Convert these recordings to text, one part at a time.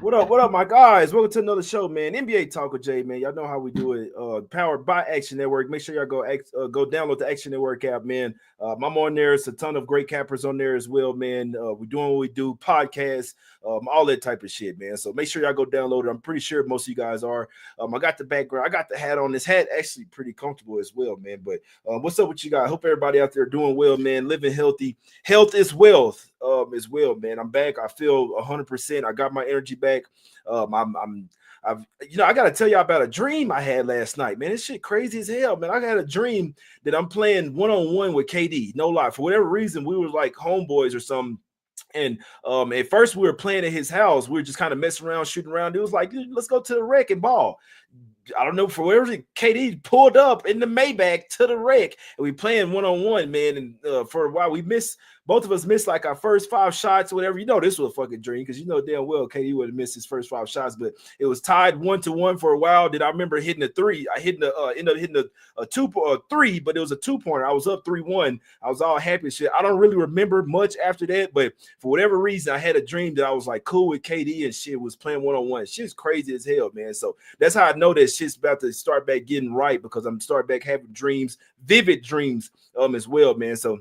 What up, my guys? Welcome to another show, man. NBA Talk with Jay, man. Y'all know how we do it. Powered by Action Network. Make sure y'all go download the Action Network app, man. I'm on there. It's a ton of great cappers on there as well, man. We're doing what we do, podcasts, all that type of shit, man. So make sure y'all go download it. I'm pretty sure most of you guys are. I got the background. I got the hat on. This hat actually pretty comfortable as well, man. But what's up with you guys? Hope everybody out there doing well, man. Living healthy. Health is wealth. As well, man. I'm back. I feel 100%. I got my energy back. I got to tell y'all about a dream I had last night, man. This shit crazy as hell, man. I had a dream that I'm playing one-on-one with KD. No lie. For whatever reason, we were like homeboys or something. And at first we were playing at his house. We were just kind of messing around, shooting around. It was like, let's go to the rec and ball. I don't know, for whatever reason, KD pulled up in the Maybach to the rec, and we playing one-on-one, man. And for a while, both of us missed like our first 5 shots or whatever. You know, this was a fucking dream because you know damn well KD would have missed his first 5 shots, but it was tied 1-1 for a while. Then I remember hitting a 3. I ended up hitting a 3, but it was a 2-pointer. I was up 3-1. I was all happy and shit. I don't really remember much after that, but for whatever reason, I had a dream that I was like cool with KD and shit, was playing one-on-one. Shit's crazy as hell, man. So that's how I know that shit's about to start back getting right, because I'm start back having dreams, vivid dreams, as well, man. So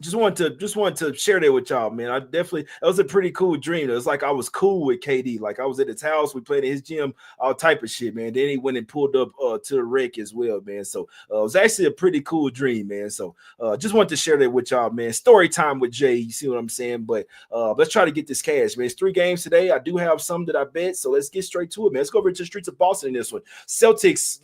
just wanted to share that with y'all, man. That was a pretty cool dream. It was like I was cool with KD, like I was at his house, we played in his gym, all type of shit, man. Then he went and pulled up to the rec as well, man. So it was actually a pretty cool dream, man. So just wanted to share that with y'all, man. Story time with Jay, you see what I'm saying? But let's try to get this cash, man. It's 3 games today. I do have some that I bet, so let's get straight to it, man. Let's go over to the streets of Boston in this one. Celtics,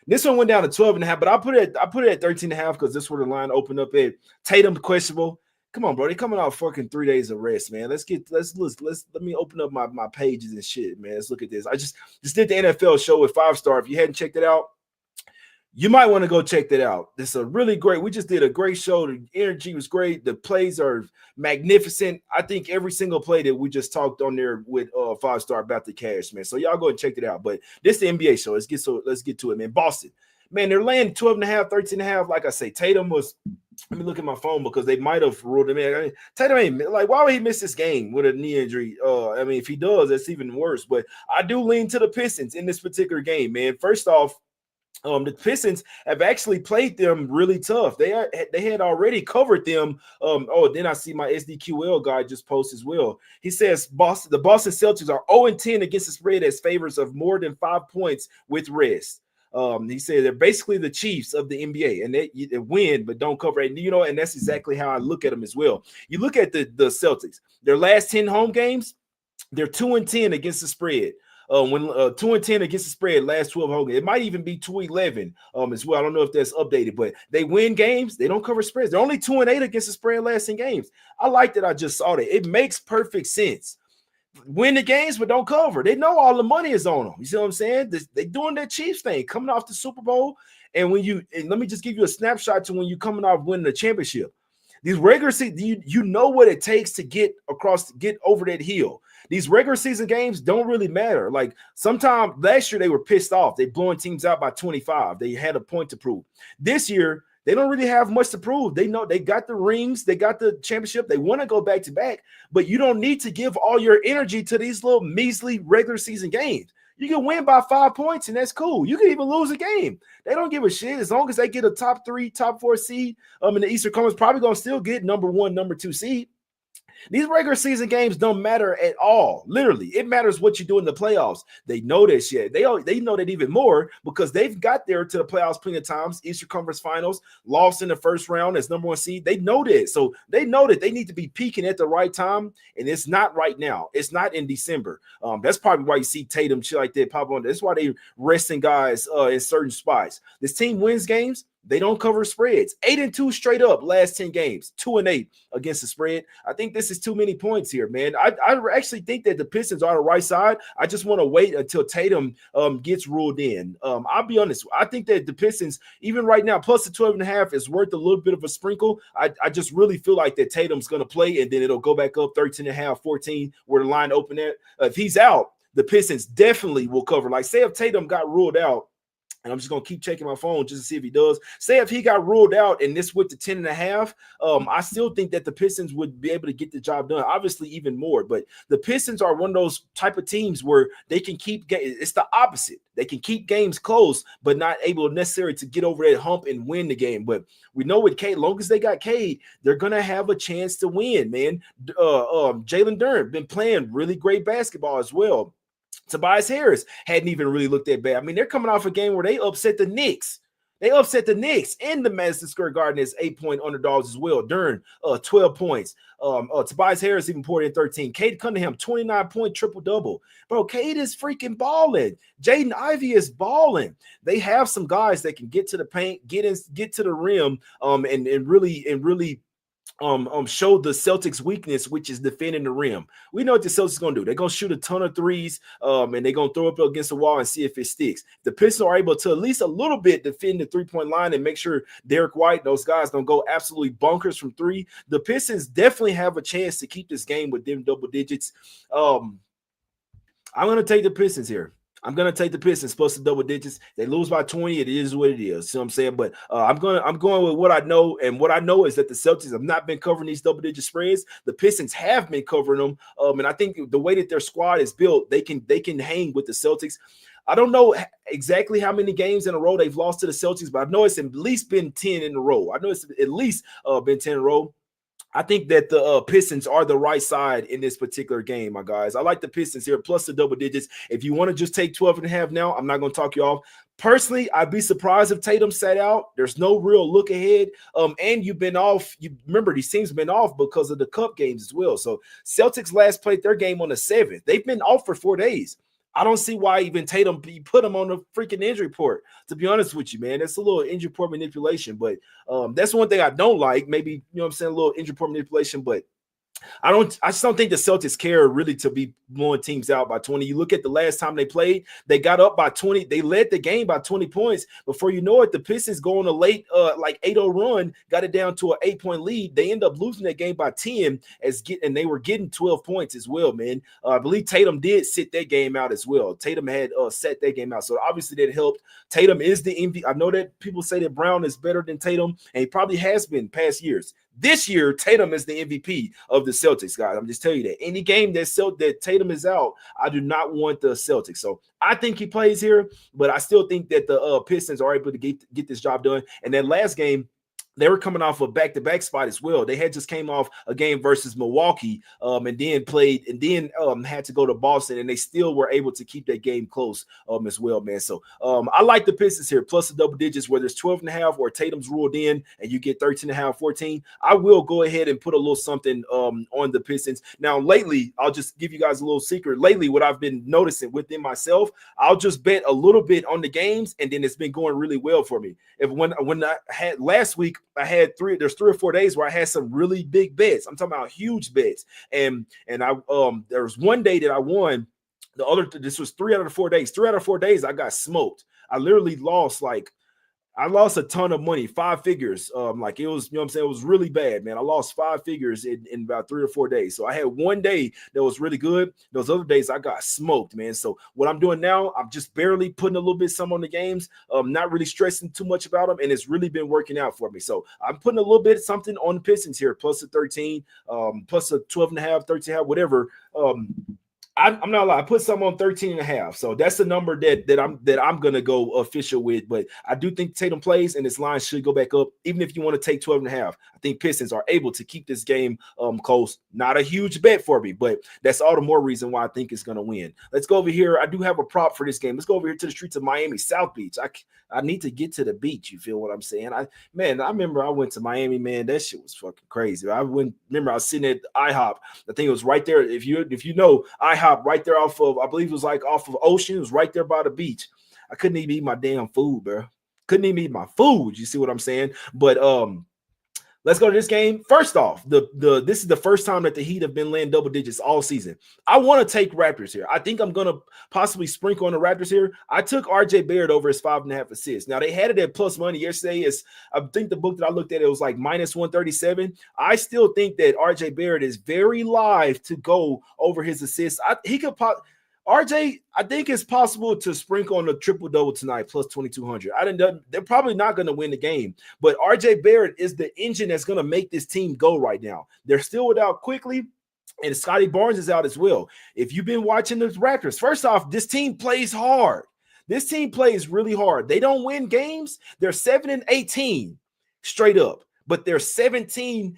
this one went down to 12.5, but I put it at 13.5 because this is where the line opened up at. Tatum questionable. Come on, bro. They coming off fucking 3 days of rest, man. Let me open up my pages and shit, man. Let's look at this. I just did the NFL show with 5-star. If you hadn't checked it out, you might want to go check that out. This is a really great. We just did a great show. The energy was great. The plays are magnificent. I think every single play that we just talked on there with 5-star about the cash, man. So y'all go and check it out. But this is the NBA show. Let's get to it, man. Boston, man, they're laying 12.5, 13.5. Like I say, Tatum was. Let me look at my phone because they might have ruled him in. I mean, Tatum ain't like, why would he miss this game with a knee injury? I mean, if he does, that's even worse. But I do lean to the Pistons in this particular game, man. First off, the Pistons have actually played them really tough. They had already covered them. Then I see my SDQL guy just post as well. He says the Boston Celtics are 0-10 against the spread as favors of more than 5 points with rest. He said they're basically the Chiefs of the NBA, and they win but don't cover it. You know, and that's exactly how I look at them as well. You look at the Celtics, their last 10 home games, they're 2-10 against the spread. 2-10 against the spread last 12 home games. It might even be 2-11 as well. I don't know if that's updated, but they win games. They don't cover spreads. They're only 2-8 against the spread last 10 games. I like that. I just saw that. It makes perfect sense. Win the games, but don't cover. They know all the money is on them. You see what I'm saying? They doing their Chiefs thing, coming off the Super Bowl. And let me just give you a snapshot to when you coming off winning the championship. These regular season, you know what it takes to get over that hill. These regular season games don't really matter. Like sometimes last year they were pissed off. They blowing teams out by 25. They had a point to prove. This year, they don't really have much to prove. They know they got the rings. They got the championship. They want to go back to back, but you don't need to give all your energy to these little measly regular season games. You can win by 5 points, and that's cool. You can even lose a game. They don't give a shit as long as they get a top 3, top 4 seed. In the Eastern Conference, probably gonna still get number 1, number 2 seed. These regular season games don't matter at all. Literally, it matters what you do in the playoffs. They know that shit. They know that even more because they've got there to the playoffs plenty of times. Eastern Conference Finals, lost in the first round as number 1 seed. They know that. So they know that they need to be peaking at the right time, and it's not right now. It's not in December. That's probably why you see Tatum, shit like that pop on. That's why they resting guys in certain spots. This team wins games. They don't cover spreads. 8-2 straight up last 10 games. 2-8 against the spread. I think this is too many points here, man. I actually think that the Pistons are the right side. I just want to wait until Tatum gets ruled in. I'll be honest. I think that the Pistons, even right now, plus the 12.5 is worth a little bit of a sprinkle. I just really feel like that Tatum's going to play, and then it'll go back up 13.5, 14, where the line opened at. If he's out, the Pistons definitely will cover. Like, say if Tatum got ruled out, And I'm just going to keep checking my phone just to see if he does. Say if he got ruled out and this went to 10.5, I still think that the Pistons would be able to get the job done. Obviously, even more. But the Pistons are one of those type of teams where they can keep – it's the opposite. They can keep games close, but not able necessarily to get over that hump and win the game. But we know with Cade, long as they got Cade, they're going to have a chance to win, man. Jalen Duren been playing really great basketball as well. Tobias Harris hadn't even really looked that bad. I mean, they're coming off a game where they upset the Knicks. They upset the Knicks in the Madison Square Garden as 8-point underdogs as well. During 12 points. Tobias Harris even poured in 13. Cade Cunningham, 29-point triple-double. Bro, Cade is freaking balling. Jaden Ivey is balling. They have some guys that can get to the paint, get to the rim, and really show the Celtics weakness, which is defending the rim. We know what the Celtics are going to do. They're going to shoot a ton of threes, and they're going to throw up against the wall and see if it sticks. The Pistons are able to at least a little bit defend the three-point line and make sure Derek White, those guys don't go absolutely bonkers from three. The Pistons definitely have a chance to keep this game with them double digits. I'm going to take the Pistons here. I'm going to take the Pistons plus the double digits. They lose by 20. It is what it is. See what I'm saying? But I'm going with what I know. And what I know is that the Celtics have not been covering these double digit spreads. The Pistons have been covering them. And I think the way that their squad is built, they can hang with the Celtics. I don't know exactly how many games in a row they've lost to the Celtics, but I know it's at least been 10 in a row. I know it's at least been 10 in a row. I think that the Pistons are the right side in this particular game, my guys. I like the Pistons here, plus the double digits. If you want to just take 12.5 now, I'm not going to talk you off. Personally, I'd be surprised if Tatum sat out. There's no real look ahead. And you've been off. You remember, these teams have been off because of the cup games as well. So Celtics last played their game on the 7th. They've been off for 4 days. I don't see why even Tatum put him on the freaking injury report. To be honest with you, man, that's a little injury report manipulation. But that's one thing I don't like. Maybe, you know what I'm saying, a little injury report manipulation. But I just don't think the Celtics care really to be blowing teams out by 20. You look at the last time they played, they got up by 20. They led the game by 20 points. Before you know it, the Pistons go on a late like 8-0 run, got it down to an 8-point lead. They end up losing that game by 10 and they were getting 12 points as well, man. I believe Tatum did sit that game out as well. Tatum had set that game out. So obviously that helped. Tatum is the MVP. I know that people say that Brown is better than Tatum, and he probably has been past years. This year, Tatum is the MVP of the Celtics, guys. I'm just telling you that. Any game that Tatum is out, I do not want the Celtics. So I think he plays here, but I still think that the Pistons are able to get this job done. And that last game, they were coming off a back-to-back spot as well. They had just came off a game versus Milwaukee and then played and then had to go to Boston, and they still were able to keep that game close as well, man. So I like the Pistons here, plus the double digits, whether it's 12.5 or Tatum's ruled in and you get 13.5, 14. I will go ahead and put a little something on the Pistons. Now, lately, I'll just give you guys a little secret. Lately, what I've been noticing within myself, I'll just bet a little bit on the games, and then it's been going really well for me. When I had last week, there's 3 or 4 days where I had some really big bets. I'm talking about huge bets. And I there was one day that I won. This was 3 out of the 4 days. 3 out of 4 days I got smoked. I literally lost I lost a ton of money, 5 figures. Like it was, you know what I'm saying? It was really bad, man. I lost 5 figures in about 3 or 4 days. So I had one day that was really good. Those other days I got smoked, man. So what I'm doing now, I'm just barely putting a little bit some on the games, not really stressing too much about them. And it's really been working out for me. So I'm putting a little bit something on the Pistons here, plus the 13, plus the 12.5, 13.5, whatever. I'm not lying. I put some on 13.5. So that's the number that I'm gonna go official with. But I do think Tatum plays and this line should go back up. Even if you want to take 12.5, I think Pistons are able to keep this game close. Not a huge bet for me, but that's all the more reason why I think it's gonna win. Let's go over here. I do have a prop for this game. Let's go over here to the streets of Miami, South Beach. I need to get to the beach. You feel what I'm saying? I remember I went to Miami, man. That shit was fucking crazy. I was sitting at IHOP. I think it was right there. If you know IHOP, right there off of, I believe it was like off of Ocean. It was right there by the beach. I couldn't even eat my damn food, bro. Couldn't even eat my food. You see what I'm saying? But let's go to this game. First off, this is the first time that the Heat have been laying double digits all season. I want to take Raptors here. I think I'm going to possibly sprinkle on the Raptors here. I took RJ Barrett over his 5.5 assists. Now, they had it at plus money yesterday. I think the book that I looked at, it was like minus 137. I still think that RJ Barrett is very live to go over his assists. He could pop. RJ, I think it's possible to sprinkle on a triple double tonight plus 2,200. I didn't. They're probably not going to win the game, but RJ Barrett is the engine that's going to make this team go right now. They're still without Quickly, and Scotty Barnes is out as well. If you've been watching the Raptors, first off, this team plays hard. This team plays really hard. They don't win games. They're 7-18 straight up, but they're 17-8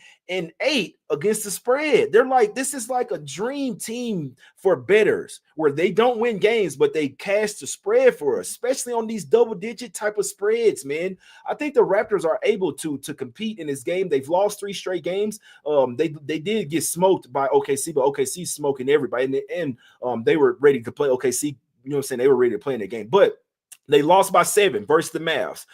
against the spread. They're like, this is like a dream team for bettors where they don't win games, but they cash the spread for us, especially on these double-digit type of spreads, man. I think the Raptors are able to compete in this game. They've lost 3 straight games. They did get smoked by OKC, but OKC smoking everybody. In the end, they were ready to play OKC. You know what I'm saying? They were ready to play in the game, but they lost by 7 versus the Mavs.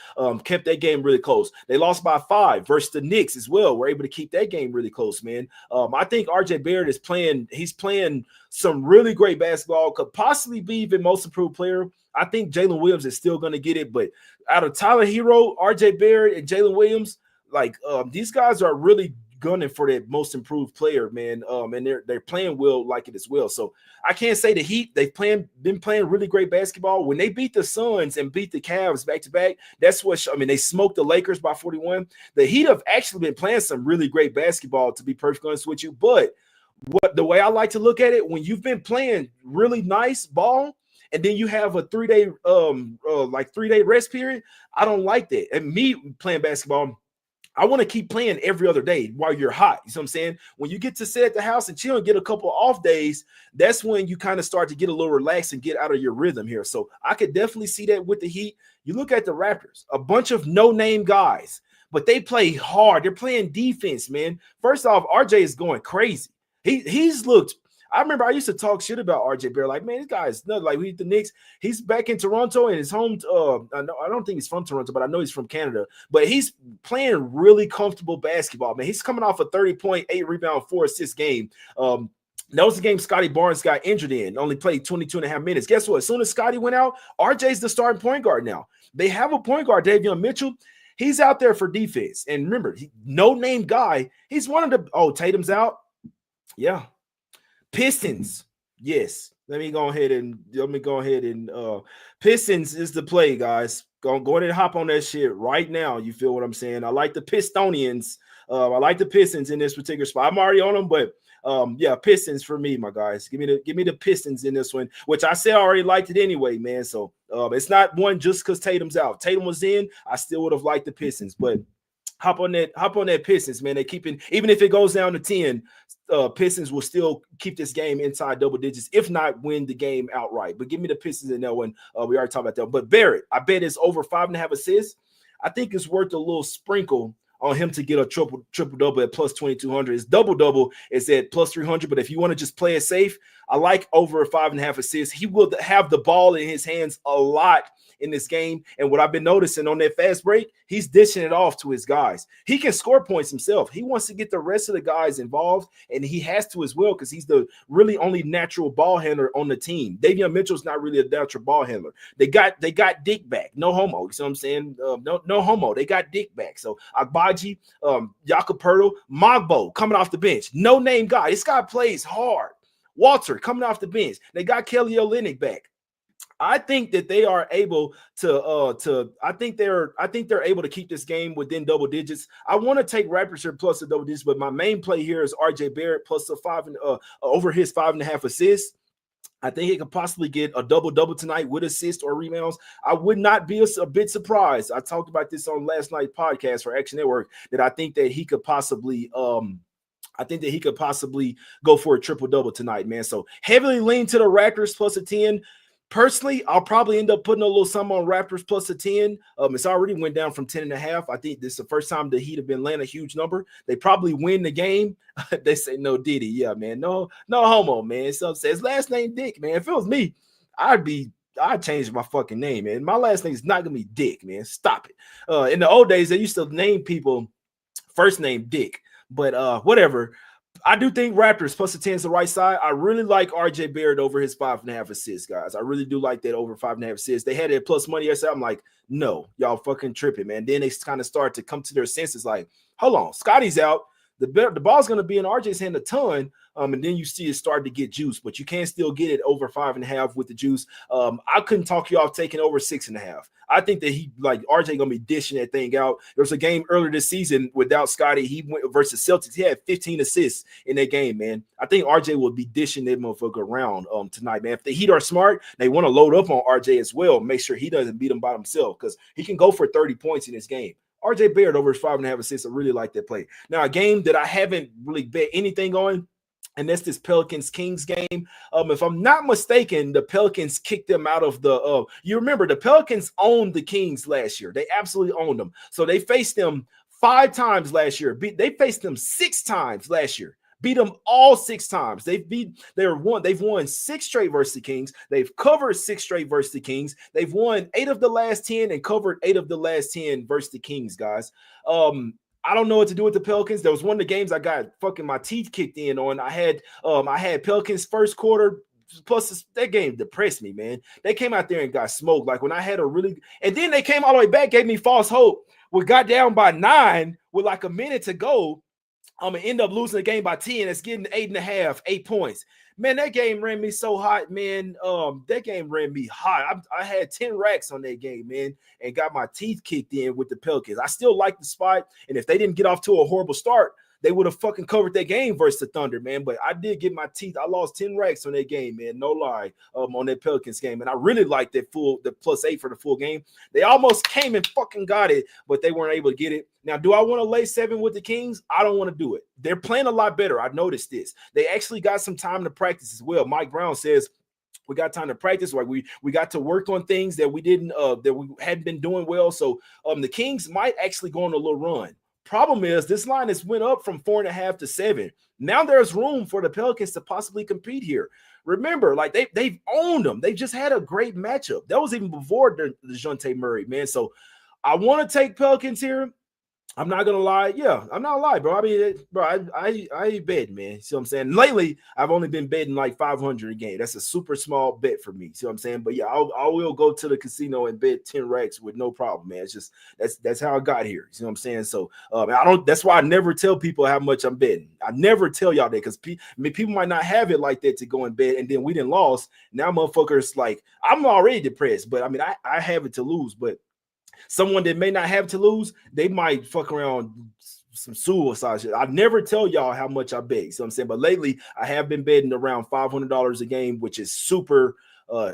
Kept that game really close. They lost by 5 versus the Knicks as well. We're able to keep that game really close, man. I think RJ Barrett is playing. He's playing some really great basketball. Could possibly be even most improved player. I think Jalen Williams is still going to get it, but out of Tyler Hero, RJ Barrett, and Jalen Williams, like these guys are really gunning for that most improved player, man. And they're playing well like it as well. So I can't say the Heat, they've been playing really great basketball. When they beat the Suns and beat the Cavs back to back, that's what they smoked the Lakers by 41. The Heat have actually been playing some really great basketball, to be perfectly honest with you. But the way I like to look at it, when you've been playing really nice ball and then you have a 3-day 3-day rest period, I don't like that. And me playing basketball, I want to keep playing every other day while you're hot. You know what I'm saying? When you get to sit at the house and chill and get a couple off days, that's when you kind of start to get a little relaxed and get out of your rhythm here. So I could definitely see that with the Heat. You look at the Raptors, a bunch of no-name guys, but they play hard. They're playing defense, man. First off, RJ is going crazy. He's looked. I remember I used to talk shit about RJ Barrett. Like, man, this guy is nothing. Like, we the Knicks. He's back in Toronto and his home. I don't think he's from Toronto, but I know he's from Canada. But he's playing really comfortable basketball, man. He's coming off a 30-point, 8-rebound, 4-assist game. That was the game Scotty Barnes got injured in. Only played 22.5 minutes. Guess what? As soon as Scotty went out, RJ's the starting point guard now. They have a point guard, Davion Mitchell. He's out there for defense. And remember, no-name guy. He's one of the – Tatum's out. Yeah. Pistons, yes. Let me go ahead and Pistons is the play, guys. Go ahead and hop on that shit right now. You feel what I'm saying? I like the Pistonians. I like the Pistons in this particular spot. I'm already on them, but yeah, Pistons for me, my guys. Give me the Pistons in this one, which I said I already liked it anyway, man. So it's not one just because Tatum's out. Tatum was in, I still would have liked the Pistons, but hop on that Pistons, man. They keeping, even if it goes down to 10, Pistons will still keep this game inside double digits, if not win the game outright. But give me the Pistons in that one. We already talked about that. But Barrett, I bet it's over 5.5 assists. I think it's worth a little sprinkle on him to get a triple double at plus 2,200. His double is at plus 300. But if you want to just play it safe, I like over 5.5 assists. He will have the ball in his hands a lot in this game. And what I've been noticing on that fast break, he's dishing it off to his guys. He can score points himself. He wants to get the rest of the guys involved, and he has to as well because he's the really only natural ball handler on the team. Davion Mitchell's not really a natural ball handler. They got Dick back. No homo. You see what I'm saying? No homo. They got Dick back. So Agbaji, Jakob Poeltl, Mogbo coming off the bench. No name guy. This guy plays hard. Walter coming off the bench. They got Kelly Olynyk back. I think that they are able to I think they're able to keep this game within double digits. I want to take Raptors here plus the double digits, but my main play here is RJ Barrett plus the 5 over his 5.5 assists. I think he could possibly get a double tonight with assists or rebounds. I would not be a bit surprised. I talked about this on last night's podcast for Action Network that I think that he could possibly go for a triple-double tonight, man. So heavily lean to the Raptors plus a 10. Personally, I'll probably end up putting a little something on Raptors plus a 10. It's already went down from 10.5. I think this is the first time the Heat have been laying a huge number. They probably win the game. They say no Diddy. Yeah, man. No homo, man. So his last name Dick, man. If it was me, I'd change my fucking name, man. My last name is not gonna be Dick, man. Stop it. In the old days, they used to name people first name Dick, but whatever. I do think Raptors plus the 10 is the right side. I really like RJ Barrett over his 5.5 assists, guys. I really do like that over 5.5 assists. They had it plus money yesterday. I'm like, no, y'all fucking tripping, man. Then they kind of start to come to their senses like, hold on, Scotty's out. the ball's going to be in RJ's hand a ton. And then you see it start to get juice, but you can still get it over 5.5 with the juice. I couldn't talk you off taking over 6.5. I think that RJ gonna be dishing that thing out. There was a game earlier this season without Scotty. He went versus Celtics. He had 15 assists in that game, man. I think RJ will be dishing that motherfucker around tonight, man. If the Heat are smart, they want to load up on RJ as well. Make sure he doesn't beat him by himself because he can go for 30 points in this game. RJ Barrett over his 5.5 assists. I really like that play. Now, a game that I haven't really bet anything on, and that's this Pelicans-Kings game. If I'm not mistaken, the Pelicans kicked them out of the you remember, the Pelicans owned the Kings last year. They absolutely owned them. So they faced them 5 times last year. They faced them 6 times last year. Beat them all 6 times. They've won 6 straight versus the Kings. They've covered 6 straight versus the Kings. They've won 8 of the last 10 and covered 8 of the last 10 versus the Kings, guys. I don't know what to do with the Pelicans. There was one of the games I got fucking my teeth kicked in on. I had Pelicans first quarter. Plus, that game depressed me, man. They came out there and got smoked. Like when I had and then they came all the way back, gave me false hope. We got down by 9 with like a minute to go. I'm gonna end up losing the game by 10. It's getting 8.5, 8 points. Man, that game ran me so hot, man. That game ran me hot. I had 10 racks on that game, man, and got my teeth kicked in with the Pelicans. I still like the spot, and if they didn't get off to a horrible start, they would have fucking covered that game versus the Thunder, man. But I did get my teeth. I lost 10 racks on that game, man. No lie, on that Pelicans game. And I really liked the +8 for the full game. They almost came and fucking got it, but they weren't able to get it. Now, do I want to lay 7 with the Kings? I don't want to do it. They're playing a lot better. I noticed this. They actually got some time to practice as well. Mike Brown says, we got time to practice. Like we got to work on things that we hadn't been doing well. So the Kings might actually go on a little run. Problem is, this line has went up from 4.5 to 7. Now there's room for the Pelicans to possibly compete here. Remember, like they've owned them. They just had a great matchup. That was even before the DeJounte Murray, man. So I want to take Pelicans here. I'm not gonna lie. Yeah, I'm not gonna lie, bro. I mean, bro, I ain't betting, man. See what I'm saying? Lately, I've only been betting like 500 a game. That's a super small bet for me. See what I'm saying? But yeah, I will go to the casino and bet 10 racks with no problem, man. It's just that's how I got here. See what I'm saying? So that's why I never tell people how much I'm betting. I never tell y'all that because people might not have it like that to go and bet, and then we didn't lost. Now motherfuckers like I'm already depressed, but I mean I have it to lose, but someone that may not have to lose, they might fuck around some suicide shit. I never tell y'all how much I bet. You know what I'm saying? But lately, I have been betting around $500 a game, which is super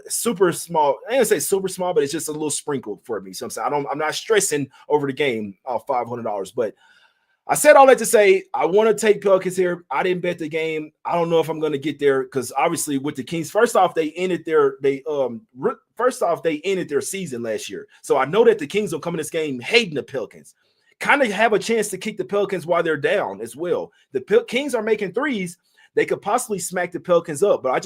small. I ain't gonna say super small, but it's just a little sprinkle for me. So I'm saying I'm not stressing over the game off $500. But I said all that to say I want to take Pelicans here. I didn't bet the game. I don't know if I'm going to get there because obviously with the Kings, first off, they ended their season last year. So I know that the Kings will come in this game hating the Pelicans. Kind of have a chance to kick the Pelicans while they're down as well. The Kings are making threes. They could possibly smack the Pelicans up, but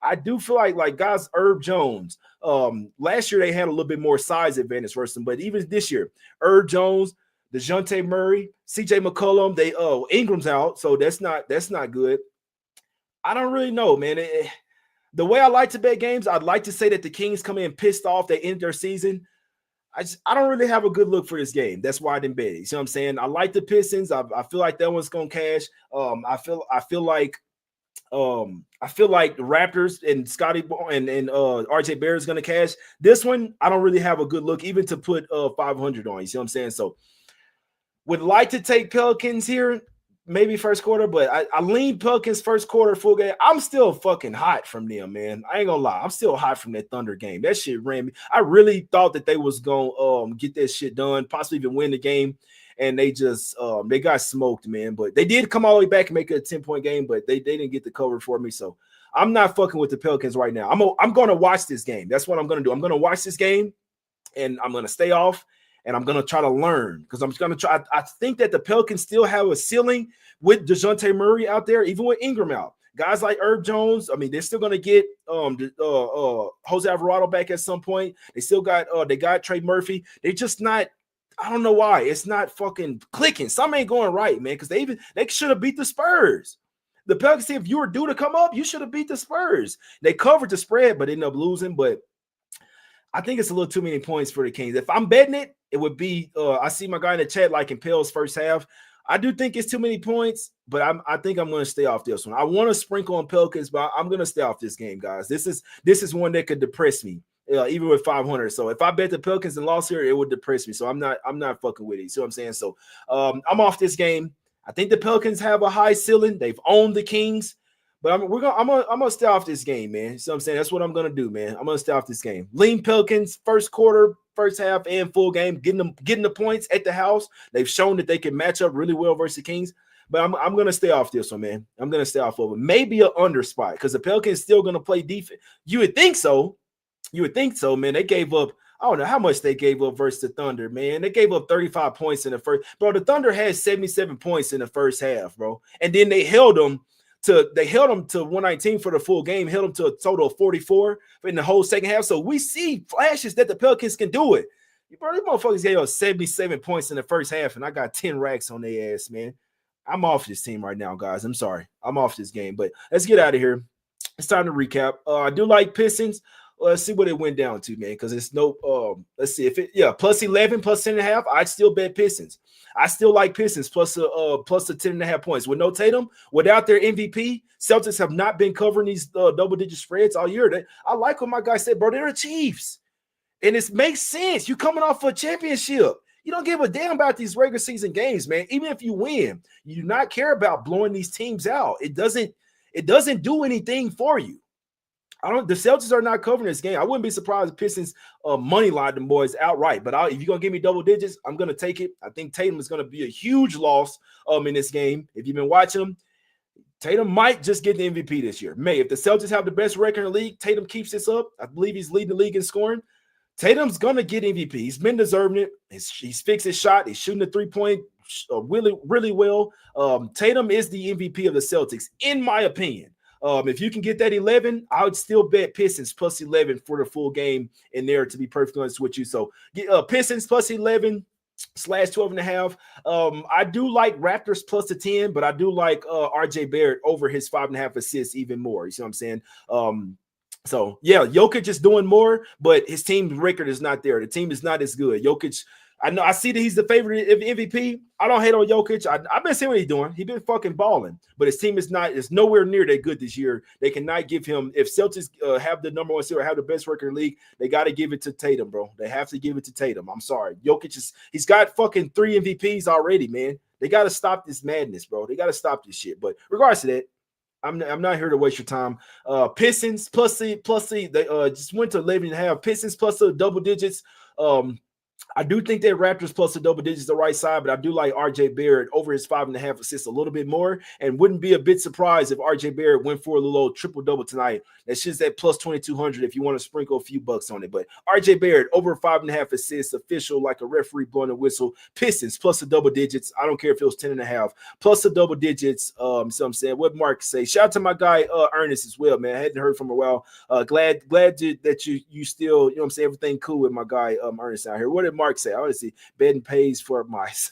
I do feel like guys, Herb Jones. Last year they had a little bit more size advantage versus them, but even this year, Herb Jones, DeJounte Murray, CJ McCollum, Ingram's out, so that's not good. I don't really know, man. The way I like to bet games, I'd like to say that the Kings come in pissed off, they end their season. I don't really have a good look for this game. That's why I didn't bet it. You see what I'm saying? I like the Pistons. I feel like that one's gonna cash. I feel like the Raptors and Scotty and RJ Barrett's gonna cash. This one, I don't really have a good look, even to put 500 on. You see what I'm saying? So would like to take Pelicans here, maybe first quarter, but I lean Pelicans first quarter full game. I'm still fucking hot from them, man. I ain't gonna lie. I'm still hot from that Thunder game. That shit ran me. I really thought that they was gonna get that shit done, possibly even win the game, and they just they got smoked, man. But they did come all the way back and make it a 10-point game, but they didn't get the cover for me. So I'm not fucking with the Pelicans right now. I'm gonna watch this game. That's what I'm gonna do. I'm gonna watch this game, and I'm gonna stay off. And I'm going to try to learn because I'm going to try. I think that the Pelicans still have a ceiling with DeJounte Murray out there, even with Ingram out. Guys like Herb Jones, I mean, they're still going to get Jose Alvarado back at some point. They still got they got Trey Murphy. They're just not. I don't know why. It's not fucking clicking. Something ain't going right, man, because they should have beat the Spurs. The Pelicans, if you were due to come up, you should have beat the Spurs. They covered the spread, but ended up losing. But I think it's a little too many points for the Kings. If I'm betting it, it would be I see my guy in the chat like in Pell's first half. I do think it's too many points, but I think I'm going to stay off this one. I want to sprinkle on Pelicans, but I'm going to stay off this game, guys. This is one that could depress me, even with 500. So if I bet the Pelicans and lost here, it would depress me. So I'm not fucking with it. You see what I'm saying? So I'm off this game. I think the Pelicans have a high ceiling. They've owned the Kings. But I'm gonna stay off this game, man. So I'm saying that's what I'm gonna do, man. I'm gonna stay off this game. Lean Pelicans, first quarter, first half, and full game, getting the points at the house. They've shown that they can match up really well versus the Kings. But I'm gonna stay off this one, man. I'm gonna stay off of it. Maybe an under spot because the Pelicans still gonna play defense. You would think so. Man. They gave up. I don't know how much they gave up versus the Thunder, man. They gave up 35 points in the first. Bro, the Thunder had 77 points in the first half, bro. And then they held them to 119 for the full game, held them to a total of 44 in the whole second half. So we see flashes that the Pelicans can do it. Bro, these motherfuckers gave us 77 points in the first half, and I got 10 racks on their ass, man. I'm off this team right now, guys. I'm sorry. I'm off this game. But let's get out of here. It's time to recap. I do like Pistons. Let's see what it went down to, man, because it's no let's see if it plus 11, plus 10.5. I'd still bet Pistons. I still like Pistons plus the 10.5 points. With no Tatum, without their MVP, Celtics have not been covering these double-digit spreads all year. I like what my guy said, bro. They're the Chiefs. And it makes sense. You're coming off a championship. You don't give a damn about these regular season games, man. Even if you win, you do not care about blowing these teams out. It doesn't do anything for you. The Celtics are not covering this game. I wouldn't be surprised if Pistons money line them boys outright. But if you're gonna give me double digits, I'm gonna take it. I think Tatum is gonna be a huge loss in this game. If you've been watching them, Tatum might just get the MVP this year. If the Celtics have the best record in the league, Tatum keeps this up. I believe he's leading the league in scoring. Tatum's gonna get MVP. He's been deserving it. He's fixed his shot. He's shooting the 3-point really, really well. Tatum is the MVP of the Celtics, in my opinion. If you can get that 11, I would still bet Pistons plus 11 for the full game in there, to be perfectly honest with you. So Pistons plus 11 / 12.5. I do like Raptors plus the 10, but I do like RJ Barrett over his 5.5 assists even more. You see what I'm saying? So yeah, Jokic is doing more, but his team record is not there. The team is not as good. Jokic, I see that he's the favorite of MVP. I don't hate on Jokic. I've been seeing what he's doing. He's been fucking balling, but his team is nowhere near that good this year. They cannot give him, if Celtics have the number one seed or have the best record in the league, they got to give it to Tatum, bro. They have to give it to Tatum. I'm sorry. Jokic he's got fucking 3 MVPs already, man. They got to stop this madness, bro. They got to stop this shit. But regardless of that, I'm not here to waste your time. Pistons plus they just went to 11.5. Pistons plus the double digits. I do think that Raptors plus the double digits the right side, but I do like RJ Barrett over his 5.5 assists a little bit more, and wouldn't be a bit surprised if RJ Barrett went for a little old triple-double tonight. That's just that plus 2,200 if you want to sprinkle a few bucks on it. But RJ Barrett over 5.5 assists, official, like a referee blowing a whistle. Pistons plus the double digits. I don't care if it was 10.5 plus the double digits. So I'm saying, what Mark say? Shout out to my guy Ernest as well, man. I hadn't heard from him a while. Glad that you still, you know what I'm saying, everything cool with my guy Ernest out here. What did Mark say? I want to see betting pays for mice.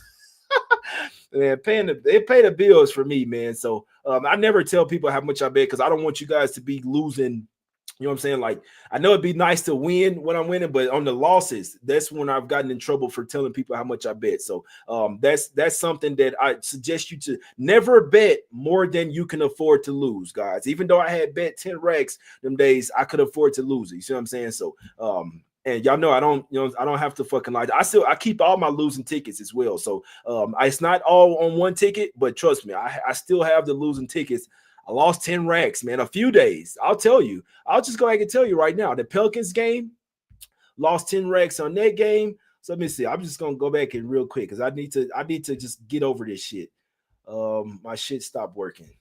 Man, they pay the bills for me, man. So I never tell people how much I bet because I don't want you guys to be losing. You know what I'm saying? Like, I know it'd be nice to win when I'm winning, but on the losses, that's when I've gotten in trouble for telling people how much I bet. So that's something that I suggest you to never bet more than you can afford to lose, guys. Even though I had bet 10 racks them days, I could afford to lose it. You see what I'm saying? So and y'all know I don't have to fucking lie. I keep all my losing tickets as well. So it's not all on one ticket, but trust me, I still have the losing tickets. I lost 10 racks, man, a few days. I'll tell you. I'll just go ahead and tell you right now. The Pelicans game, lost 10 racks on that game. So let me see. I'm just gonna go back in real quick because I need to just get over this shit. My shit stopped working.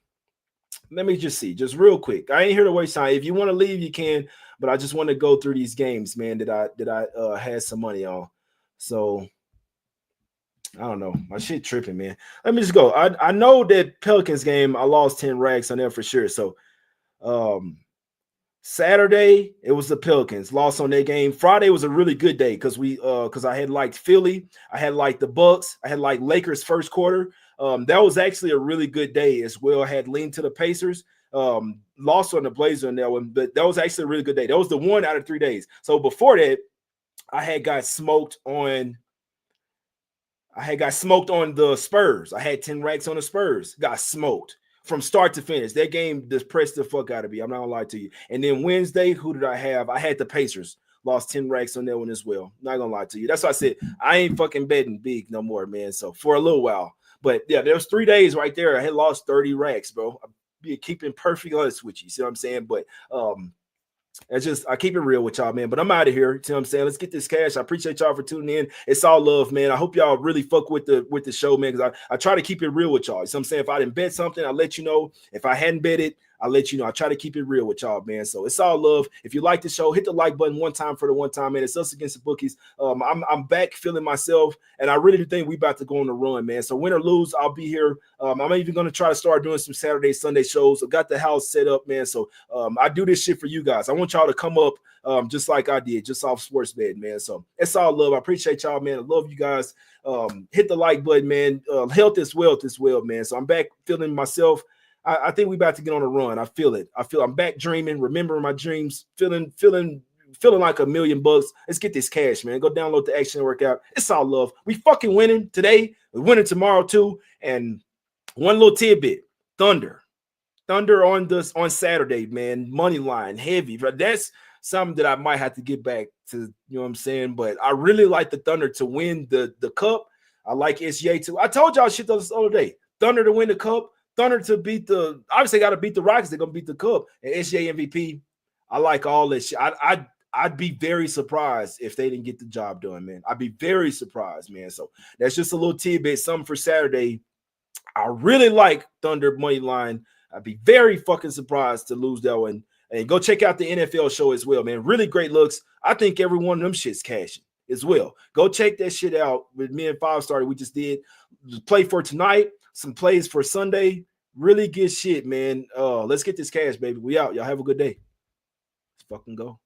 Let me just see, just real quick. I ain't here to waste time. If you want to leave, you can, but I just want to go through these games, man, that I had some money on. So I don't know. My shit tripping, man. Let me just go. I know that Pelicans game, I lost 10 racks on there for sure. So Saturday, it was the Pelicans. Lost on that game. Friday was a really good day because I had liked Philly. I had liked the Bucks. I had liked Lakers first quarter. That was actually a really good day as well. I had leaned to the Pacers. Lost on the Blazers on that one, but that was actually a really good day. That was the 1 out of 3 days. So before that, I had got smoked on I had got smoked on the Spurs. I had 10 racks on the Spurs. Got smoked from start to finish. That game depressed the fuck out of me. I'm not gonna lie to you. And then Wednesday, who did I have? I had the Pacers. Lost 10 racks on that one as well. Not gonna lie to you. That's why I said I ain't fucking betting big no more, man. So for a little while. But yeah, there was 3 days right there. I had lost 30 racks, bro. I'm keeping perfect honest with you. See what I'm saying? But it's just I keep it real with y'all, man. But I'm out of here. You know what I'm saying? Let's get this cash. I appreciate y'all for tuning in. It's all love, man. I hope y'all really fuck with the show, man. Because I try to keep it real with y'all. You know what I'm saying? If I didn't bet something, I'll let you know. If I hadn't bet it, I'll let you know. I try to keep it real with y'all, man. So it's all love. If you like the show, hit the like button one time for the one time, man. It's Us Against the Bookies. I'm back feeling myself, and I really do think we about to go on the run, man. So win or lose, I'll be here. I'm even going to try to start doing some Saturday, Sunday shows. I got the house set up, man. So I do this shit for you guys. I want y'all to come up just like I did, just off sports bed, man. So it's all love. I appreciate y'all, man. I love you guys. Hit the like button, man. Health is wealth as well, man. So I'm back feeling myself. I think we about to get on a run. I feel it. I'm back dreaming, remembering my dreams, feeling like $1,000,000. Let's get this cash, man. Go download the Action Workout. It's all love. We fucking winning today. We're winning tomorrow too. And one little tidbit: Thunder on Saturday, man. Money line heavy. That's something that I might have to get back to. You know what I'm saying? But I really like the Thunder to win the cup. I like SGA too. I told y'all shit the other day. Thunder to win the cup. Thunder to beat obviously got to beat the Rockets. They're gonna beat the Cup and SGA MVP. I like all this shit. I'd be very surprised if they didn't get the job done, man. I'd be very surprised, man. So that's just a little tidbit, something for Saturday. I really like Thunder money line. I'd be very fucking surprised to lose that one. And go check out the NFL show as well, man. Really great looks. I think every one of them shit's cashing as well. Go check that shit out with me and 5-Star. We just did play for tonight. Some plays for Sunday. Really good shit, man. Let's get this cash, baby. We out. Y'all have a good day. Let's fucking go.